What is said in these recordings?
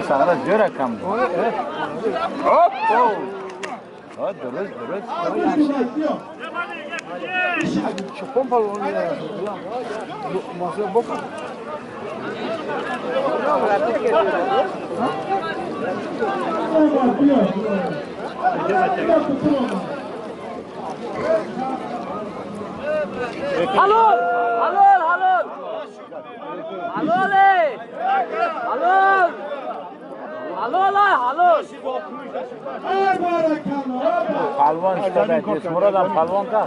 Sana diyor rakam. Hop. Hadi duruz. Şu pompalı onu ya. Masaya bakın. Halo. Halol. Halol, halol. Palvon chiqadi, Kesmurod ham palvon ka.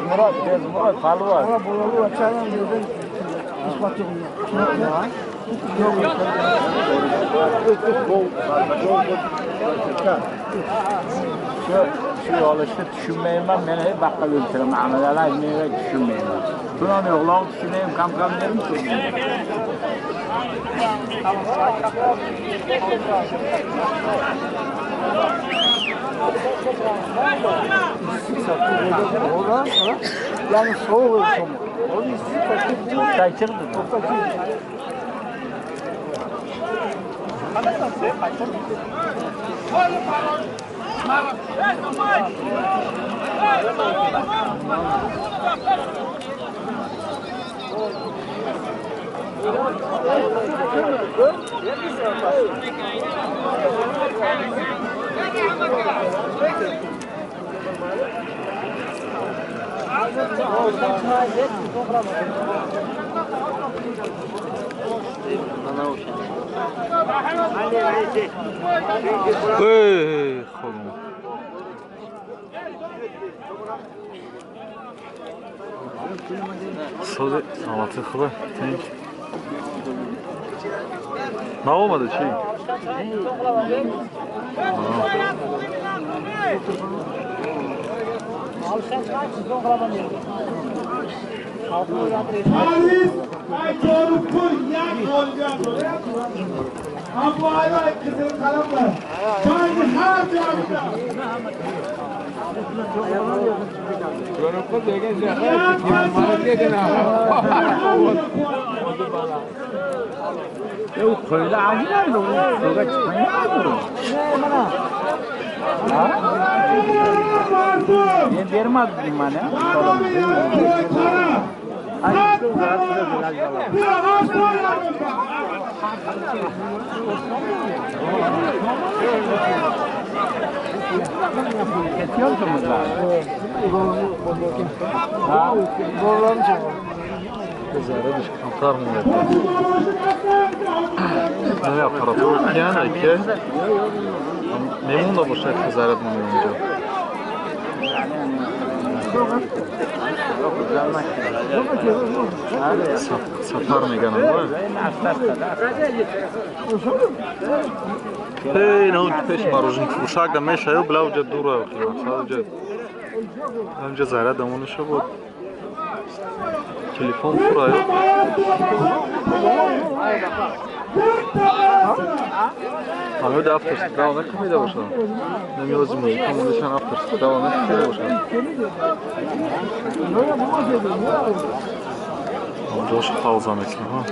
Kesmurod palvon. Şu olishni tushunmayman, men hech vaqtga o'ltiraman. Amalalar menga tushunmayman. Bularni yo'qlab tushunayim, kam derim. Yani soğuk olsun. Onu istiyor. Çok kaçırdı. Çok kaçırdı. Ey, xolum. Söyle, salatı xıba. Ne olmadı şey? Halis, ay doğru koy, yak olacak. Abu ayay kızıl kalamlar. Bani harcamda. Yoruklu degen ziyafet. Yok koyla acılar mı? Sokağa çıkmayın mı? Ben derim azdım bana. Kesiyor musunuz abi? Ha? Doğrularını çekiyor. Kızarı dış kantar mı yapıyor? Ne yapar atıyor? Yani ki memnun da boşa kızarı mı önce? Satar mı canım var? Hey, ne oldu peş maruzun? Uşak da meşe yok, blavca dura yok. Sadece önce zara da onu şu bu. Telefon kurayı. Ama da after devam etmeye de başladım. Ne yazım müzik ama nişan after devam etmeye de başladım. Ama coş kalzam etsin ha.